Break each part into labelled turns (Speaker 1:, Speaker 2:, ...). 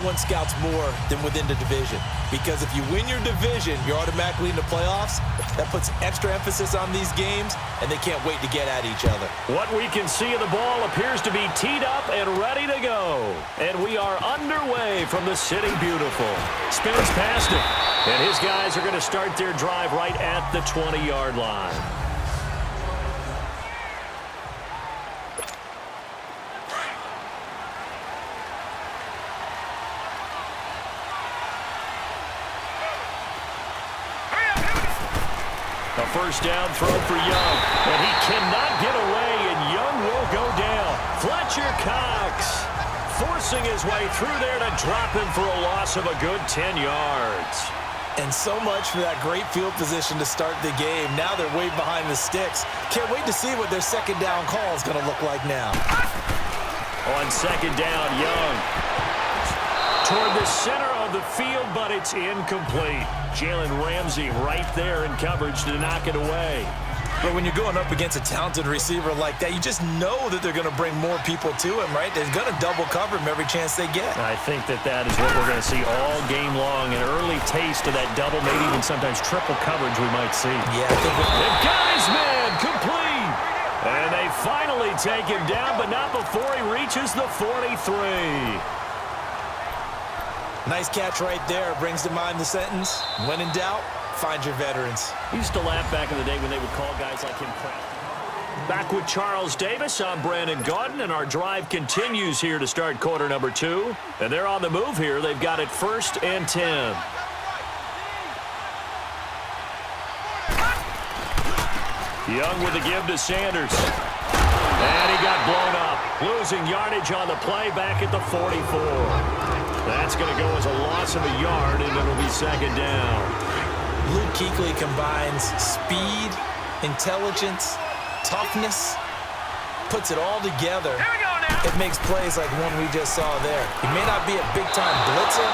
Speaker 1: One scouts more than within the division, because if you win your division, you're automatically in the playoffs. That puts extra emphasis on these games, and they can't wait to get at each other.
Speaker 2: What we can see of the ball appears to be teed up and ready to go. And we are underway from the City Beautiful. Spins past it, and his guys are going to start their drive right at the 20-yard line. A first down throw for Young, and he cannot get away, and Young will go down. Fletcher Cox forcing his way through there to drop him for a loss of a good 10 yards.
Speaker 1: And so much for that great field position to start the game. Now they're way behind the sticks. Can't wait to see what their second down call is going to look like now.
Speaker 2: On second down, Young toward the center of the field, but it's incomplete. Jalen Ramsey right there in coverage to knock it away.
Speaker 1: But when you're going up against a talented receiver like that, you just know that they're going to bring more people to him, right? They're going to double cover him every chance they get.
Speaker 2: I think that is what we're going to see all game long. An early taste of that double, maybe even sometimes triple coverage we might see.
Speaker 1: Yeah, I think
Speaker 2: the guy's man complete. And they finally take him down, but not before he reaches the 43.
Speaker 1: Nice catch right there. Brings to mind the sentence, when in doubt, find your veterans.
Speaker 2: He used to laugh back in the day when they would call guys like him crap. Back with Charles Davis, I'm Brandon Gaudin, and our drive continues here to start quarter number 2. And they're on the move here. They've got it 1st and 10. Young with the give to Sanders. And he got blown up. Losing yardage on the play back at the 44. That's going to go as a loss of a yard, and it'll be second down.
Speaker 1: Luke Kuechly combines speed, intelligence, toughness, puts it all together. It makes plays like one we just saw there. He may not be a big-time blitzer,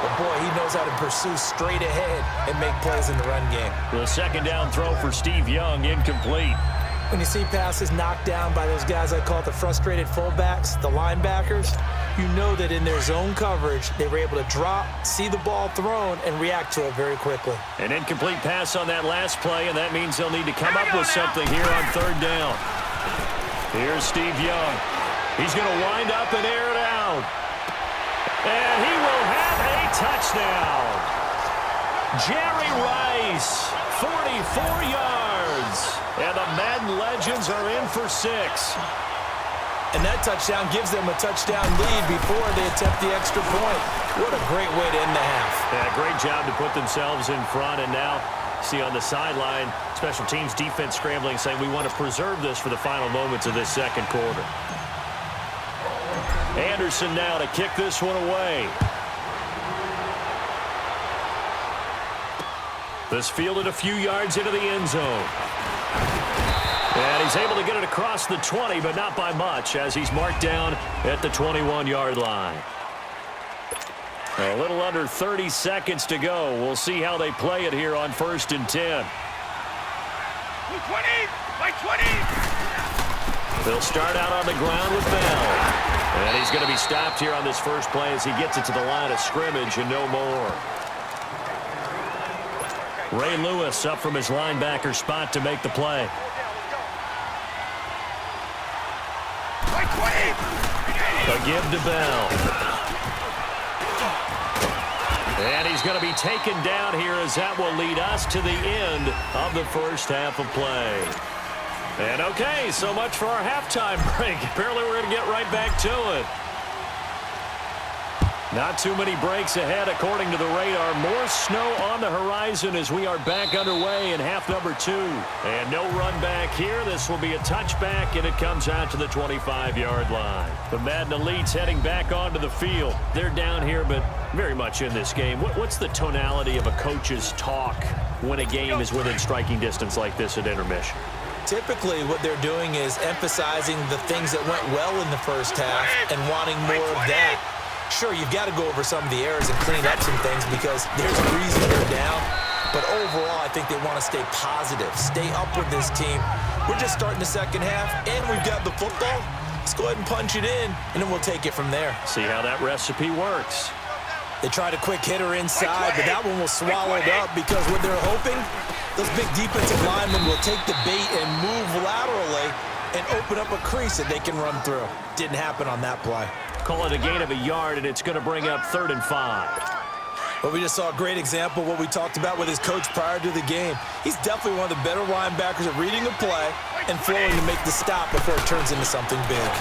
Speaker 1: but boy, he knows how to pursue straight ahead and make plays in the run game.
Speaker 2: The second down throw for Steve Young, incomplete.
Speaker 1: When you see passes knocked down by those guys I call the frustrated fullbacks, the linebackers, you know that in their zone coverage, they were able to drop, see the ball thrown, and react to it very quickly.
Speaker 2: An incomplete pass on that last play, and that means they'll need to come up with something here on third down. Here's Steve Young. He's going to wind up and air it out. And he will have a touchdown. Jerry Rice, 44 yards. And the Madden Legends are in for 6.
Speaker 1: And that touchdown gives them a touchdown lead before they attempt the extra point. What a great way to end the half.
Speaker 2: Yeah, great job to put themselves in front. And now, see on the sideline, special teams defense scrambling, saying we want to preserve this for the final moments of this second quarter. Anderson now to kick this one away. This fielded a few yards into the end zone. And he's able to get it across the 20, but not by much, as he's marked down at the 21-yard line. A little under 30 seconds to go. We'll see how they play it here on 1st and 10.
Speaker 3: 20! By 20!
Speaker 2: They'll start out on the ground with Bell. And he's going to be stopped here on this first play as he gets it to the line of scrimmage and no more. Ray Lewis up from his linebacker spot to make the play. A give to Bell. And he's going to be taken down here as that will lead us to the end of the first half of play. And okay, so much for our halftime break. Apparently we're going to get right back to it. Not too many breaks ahead according to the radar. More snow on the horizon as we are back underway in half number 2. And no run back here. This will be a touchback, and it comes out to the 25-yard line. The Madden Elites heading back onto the field. They're down here, but very much in this game. What's the tonality of a coach's talk when a game is within striking distance like this at intermission?
Speaker 1: Typically, what they're doing is emphasizing the things that went well in the first half and wanting more of that. Sure, you've got to go over some of the errors and clean up some things because there's a reason they're down. But overall, I think they want to stay positive, stay up with this team. We're just starting the second half, and we've got the football. Let's go ahead and punch it in, and then we'll take it from there.
Speaker 2: See how that recipe works.
Speaker 1: They tried a quick hitter inside, but that one was swallowed up because what they're hoping, those big defensive linemen will take the bait and move laterally and open up a crease that they can run through. Didn't happen on that play.
Speaker 2: Call it a gain of a yard, and it's going to bring up 3rd and 5.
Speaker 1: Well, we just saw a great example of what we talked about with his coach prior to the game. He's definitely one of the better linebackers at reading a play and flowing to make the stop before it turns into something big.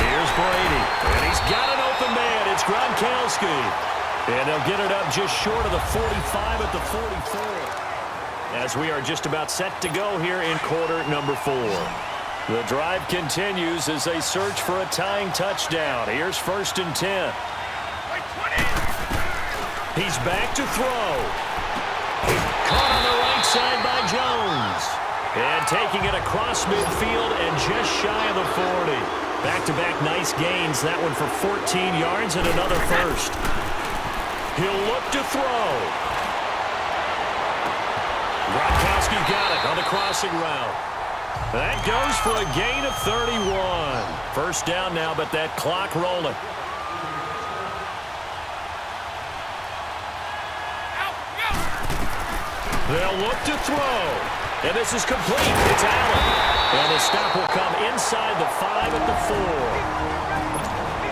Speaker 2: Here's Brady, and he's got an open man. It's Gronkowski. And they'll get it up just short of the 45 at the 44. As we are just about set to go here in quarter number 4. The drive continues as they search for a tying touchdown. Here's 1st and 10. He's back to throw. Caught on the right side by Jones. And taking it across midfield and just shy of the 40. Back-to-back nice gains. That one for 14 yards and another first. He'll look to throw. Gronkowski got it on the crossing route. That goes for a gain of 31. First down now, but that clock rolling. They'll look to throw. And this is complete. It's Allen. And the stop will come inside the 5 at the 4.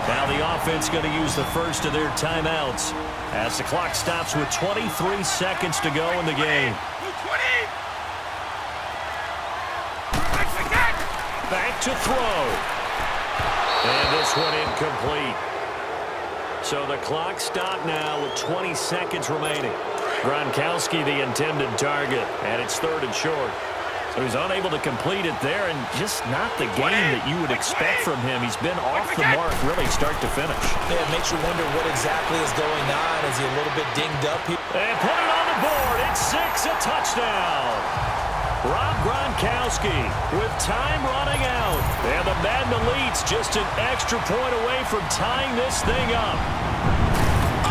Speaker 2: Now the offense going to use the first of their timeouts as the clock stops with 23 seconds to go in the game. Back to throw. And this one incomplete. So the clock stopped now with 20 seconds remaining. Gronkowski the intended target, and it's 3rd and short. So he's unable to complete it there, and just not the game that you would expect from him. He's been off the mark really start to finish.
Speaker 1: Yeah, it makes you wonder what exactly is going on. Is he a little bit dinged up here?
Speaker 2: And put it on the board. It's 6, a touchdown. Rob Gronkowski with time running out. And the Madden Elites just an extra point away from tying this thing up.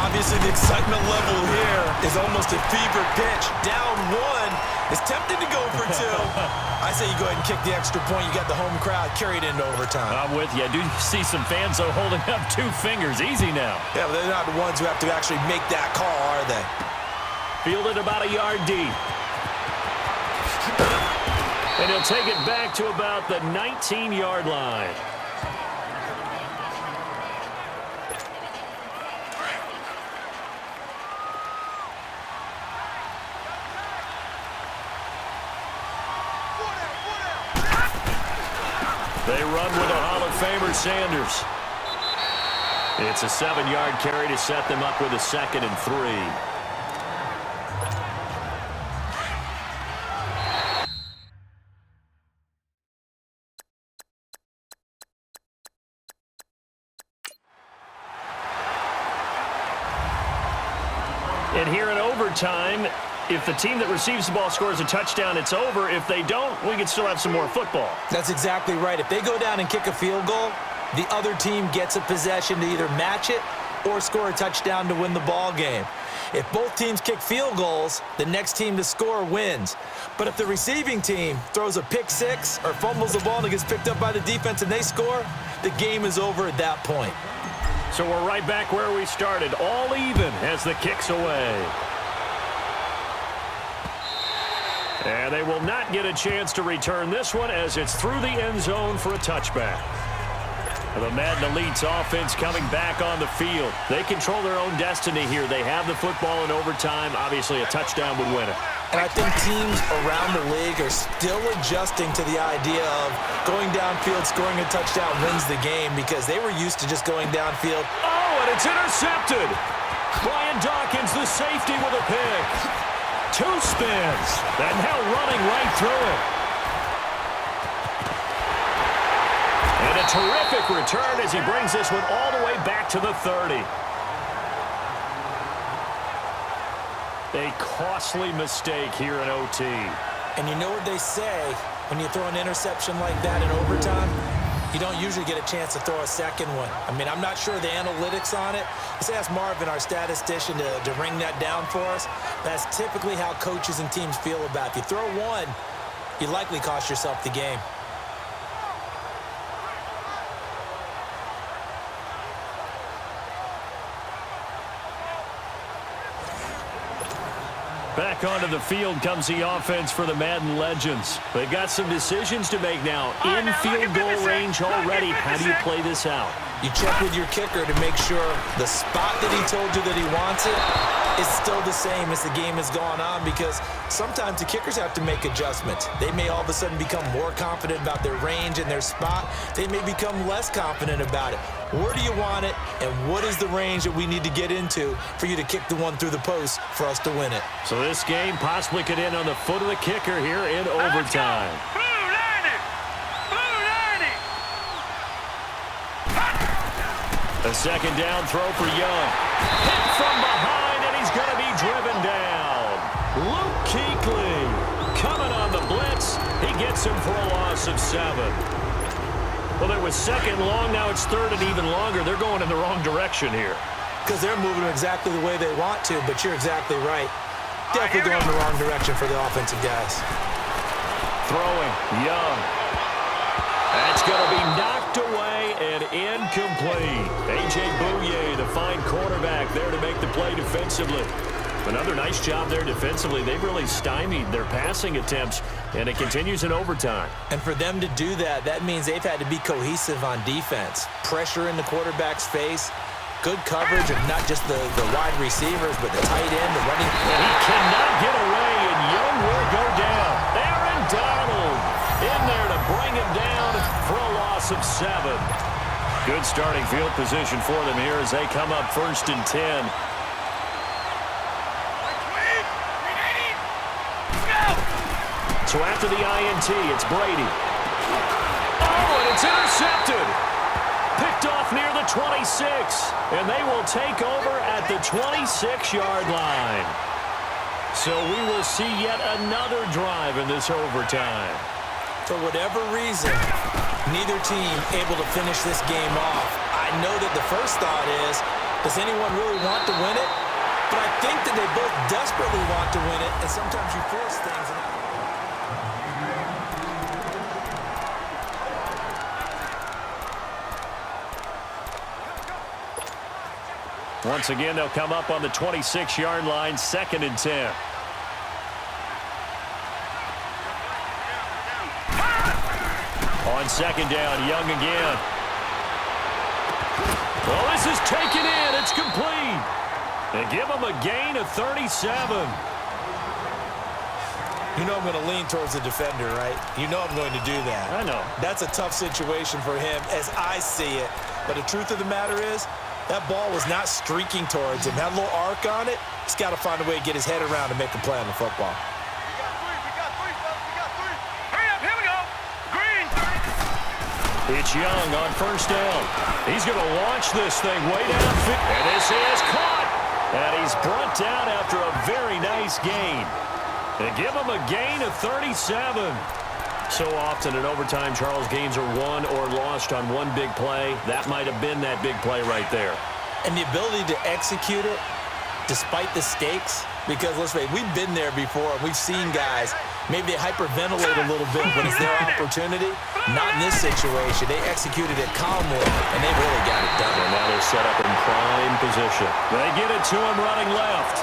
Speaker 1: Obviously, the excitement level here is almost a fever pitch. Down 1 is tempted to go for 2. I say you go ahead and kick the extra point. You got the home crowd carried into overtime.
Speaker 2: I'm with you. I do see some fans, though, holding up 2 fingers. Easy now.
Speaker 1: Yeah, but they're not the ones who have to actually make that call, are they?
Speaker 2: Fielded about a yard deep. And he'll take it back to about the 19-yard line. They run with a Hall of Famer, Sanders. It's a 7-yard carry to set them up with a 2nd and 3. And here in overtime, if the team that receives the ball scores a touchdown, it's over. If they don't, we can still have some more football.
Speaker 1: That's exactly right. If they go down and kick a field goal, the other team gets a possession to either match it or score a touchdown to win the ball game. If both teams kick field goals, the next team to score wins. But if the receiving team throws a pick 6 or fumbles the ball and it gets picked up by the defense and they score, the game is over at that point.
Speaker 2: So we're right back where we started, all even as the kick's away. And they will not get a chance to return this one as it's through the end zone for a touchback. The Madden Elites offense coming back on the field. They control their own destiny here. They have the football in overtime. Obviously, a touchdown would win it.
Speaker 1: And I think teams around the league are still adjusting to the idea of going downfield, scoring a touchdown wins the game because they were used to just going downfield.
Speaker 2: Oh, and it's intercepted. Brian Dawkins, the safety, with a pick. 2 spins. And now running right through it. And a terrific return as he brings this one all the way back to the 30. A costly mistake here in OT.
Speaker 1: And you know what they say, when you throw an interception like that in overtime, you don't usually get a chance to throw a second one. I mean, I'm not sure the analytics on it. Let's ask Marvin, our statistician, to ring that down for us. That's typically how coaches and teams feel about it. If you throw one, you likely cost yourself the game.
Speaker 2: Back onto the field comes the offense for the Madden Legends. They've got some decisions to make now. In field goal range already. How do you play this out?
Speaker 1: You check with your kicker to make sure the spot that he told you that he wants it is still the same as the game has gone on, because sometimes the kickers have to make adjustments. They may all of a sudden become more confident about their range and their spot. They may become less confident about it. Where do you want it, and what is the range that we need to get into for you to kick the one through the post for us to win it?
Speaker 2: So this game possibly could end on the foot of the kicker here in overtime. A second down throw for Young. Hit from behind, and he's going to be driven down. Luke Kuechly coming on the blitz. He gets him for a loss of 7. Well, it was second long. Now it's third and even longer. They're going in the wrong direction here.
Speaker 1: Because they're moving exactly the way they want to, but you're exactly right. Definitely going in the wrong direction for the offensive guys.
Speaker 2: Throwing, Young. That's going to be knocked away and incomplete. A.J. Bouye, the fine quarterback, there to make the play defensively. Another nice job there defensively. They've really stymied their passing attempts, and it continues in overtime.
Speaker 1: And for them to do that, that means they've had to be cohesive on defense. Pressure in the quarterback's face, good coverage of not just the wide receivers, but the tight end, the running.
Speaker 2: And he cannot get away, and Young will go down. Aaron Donald in there to bring him down for a loss of 7. Good starting field position for them here as they come up 1st and 10. So after the INT, it's Brady. Oh, and it's intercepted. Picked off near the 26. And they will take over at the 26-yard line. So we will see yet another drive in this overtime.
Speaker 1: For whatever reason, neither team able to finish this game off. I know that the first thought is, does anyone really want to win it? But I think that they both desperately want to win it, and sometimes you force things.
Speaker 2: Once again, they'll come up on the 26-yard line, 2nd and 10. On 2nd down, Young again. Well, this is taken in. It's complete. They give him a gain of 37.
Speaker 1: You know I'm going to lean towards the defender, right? You know I'm going to do that.
Speaker 2: I know.
Speaker 1: That's a tough situation for him as I see it. But the truth of the matter is, that ball was not streaking towards him. That little arc on it, he's got to find a way to get his head around and make a play on the football.
Speaker 3: We got three, folks. We got three. Hurry up, here we go. Green.
Speaker 2: It's Young on 1st down. He's going to launch this thing way downfield. And this is caught. And he's brought down after a very nice gain. They give him a gain of 37. So often in overtime, Charles, games are won or lost on one big play. That might have been that big play right there.
Speaker 1: And the ability to execute it despite the stakes, because let's face it, we've been there before. We've seen guys, maybe they hyperventilate a little bit when it's their opportunity. Not in this situation. They executed it calmly, and they really got it done.
Speaker 2: And now they're set up in prime position. They get it to him running left.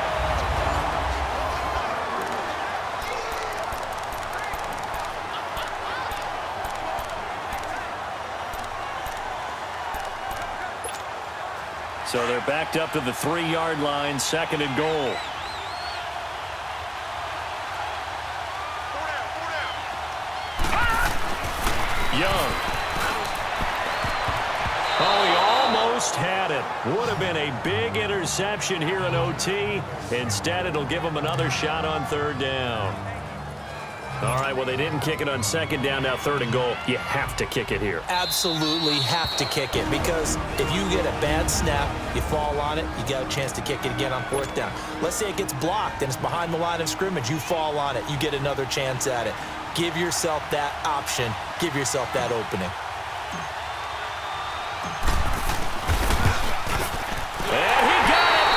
Speaker 2: So they're backed up to the 3-yard line, 2nd and goal. Young. Oh, he almost had it. Would have been a big interception here in OT. Instead, it'll give him another shot on 3rd down. All right, well, they didn't kick it on 2nd down, now 3rd and goal. You have to kick it here.
Speaker 1: Absolutely have to kick it, because if you get a bad snap, you fall on it, you got a chance to kick it again on 4th down. Let's say it gets blocked and it's behind the line of scrimmage. You fall on it, you get another chance at it. Give yourself that option. Give yourself that opening.
Speaker 2: And he got it.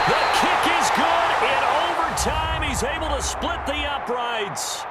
Speaker 2: The kick is good in overtime. He's able to split the uprights.